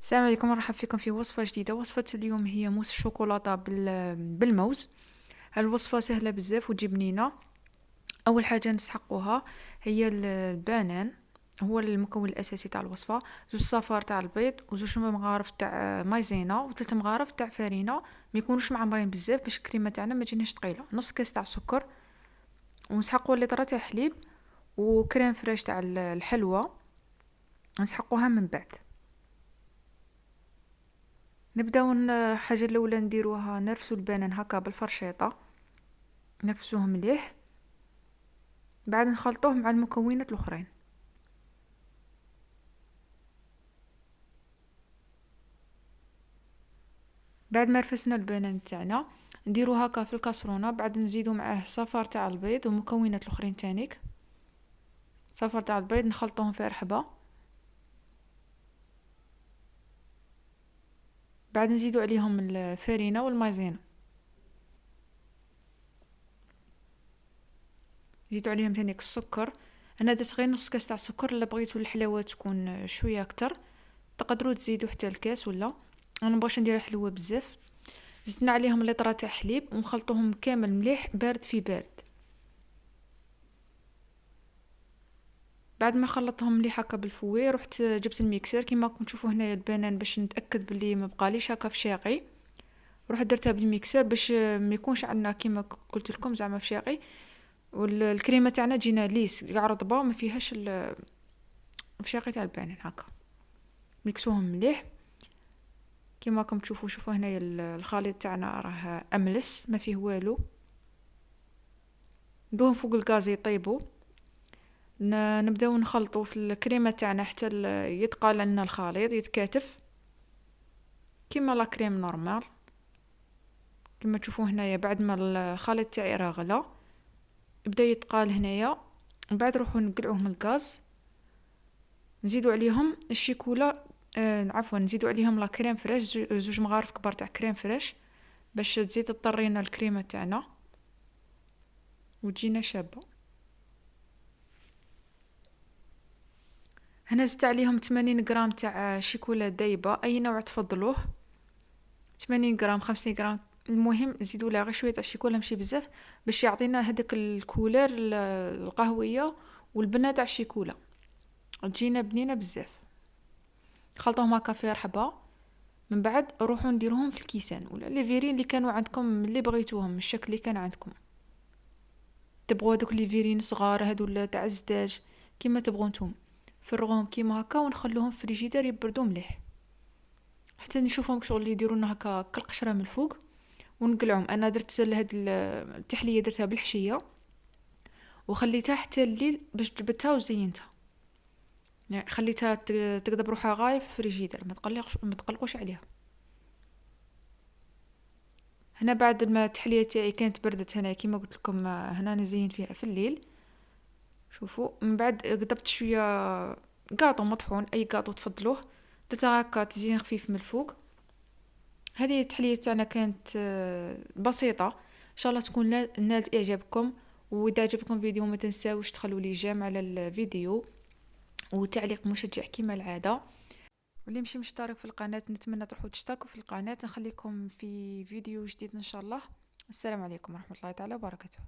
السلام عليكم، مرحبا فيكم في وصفة جديدة. وصفة اليوم هي موس الشوكولاتة بالموز. الوصفة سهلة بزاف وتجي بنينة. أول حاجة نسحقوها هي البانان، هو المكون الأساسي تاع الوصفة. زوج صفار تاع البيض، وزوج مغارف تاع مايزينا، وثلاث مغارف تاع فرينة. ما يكونوش معمرين بزاف باش الكريمة تاعنا ما تجيناش ثقيلة. نص كاس تاع سكر، ونسحقوا لتر تاع حليب، وكريم فريش تاع الحلوى نسحقوها من بعد. نبداو الحاجه الاولى نديروها نرفسو البنان هكا بالفرشيطه، نرفسوه مليح، بعد نخلطوه مع المكونات الاخرين. بعد ما رفسنا البنان تاعنا نديرو هكا في الكاسرونه، بعد نزيدو معاه صفار تاع البيض والمكونات الاخرين تانيك. صفار تاع البيض نخلطوهم في رحبه، بعد نزيدو عليهم الفرينه والمايزينا، نزيدو عليهم تانيك السكر. انا درت غير نص كاس تاع السكر، الا بغيتو الحلاوه تكون شويه اكتر تقدروا تزيدوا حتى الكاس. ولا انا مبغاش نديرها حلوه بزاف. زدنا عليهم لتر تاع حليب ونخلطوهم كامل مليح، بارد في بارد. بعد ما خلطتهم مليح هكا بالفوي، رحت جبت الميكسر كيما راكم تشوفوا هنايا البنان باش نتاكد بلي ما بقاليش هكا فشاقي. رحت درتها بالميكسر باش ما يكونش عندنا كيما قلت لكم زعما فشاقي، والكريمه تاعنا تجينا ليس كاع رطبه ما فيهاش الفشاقي تاع البنان هكا. ميكسوهم مليح كيما راكم تشوفوا. شوفوا هنايا الخليط تاعنا راه املس ما فيه والو. ندوهم فوق الغاز يطيبوا. نبداو نخلطوا في الكريمه تاعنا حتى يتقال لنا الخليط يتكاتف كيما لا كريم نورمال. كما تشوفوا هنايا بعد ما الخليط تاعي راه غلا يبدا يتقال هنايا. من بعد نروحوا نقلعوه من الغاز، نزيدوا عليهم الشيكولا، عفوا نزيدوا عليهم لا كريم فريش، زوج مغارف كبار تاع كريم فريش باش تزيد تطرينا الكريمه تاعنا وتجينا شابه. هنا زدت عليهم 80 غرام تاع شيكولا دايبه، اي نوع تفضلوه. 80 غرام 50 غرام، المهم زيدوا لها غير شويه تاع الشيكولا ماشي بزاف باش يعطينا هذاك الكولير القهويه والبنه تاع الشيكولا تجينا بنينه بزاف. خلطوهم هكا في رحبه، من بعد روحوا نديروهم في الكيسان ولا لي فيرين اللي كانوا عندكم اللي بغيتوهم الشكل اللي كان عندكم. تبغوا هذوك لي فيرين صغار هذو تاع الزداج كيما تبغوا نتوما، فرغوهم كيما هكا ونخلوهم في الفريجيدير يبردوا مليح حتى نشوفهم شغل اللي يديرونا هكا كالقشره من الفوق ونقلعهم. انا درت هاد التحليه درتها بالحشيه وخليتها حتى الليل باش جبتها وزينتها، يعني خليتها تقدر بروحها غاية في الفريجيدير، ما تقلقوش عليها. هنا بعد ما التحليه تاعي كانت بردت، هنا كيما قلت لكم هنا نزين فيها في الليل. شوفوا من بعد قطبت شويه قاطو مطحون، اي قاطو تفضلوه، درتها هكا تزيين خفيف من الفوق. هذه التحليه تاعنا كانت بسيطه، ان شاء الله تكون نالت اعجابكم. واذا عجبكم الفيديو ما تنساوش تخلوا لي جيم على الفيديو وتعليق مشجع كما العاده. واللي مشي مشترك في القناه نتمنى تروحوا تشتركوا في القناه. نخليكم في فيديو جديد ان شاء الله. السلام عليكم ورحمه الله تعالى وبركاته.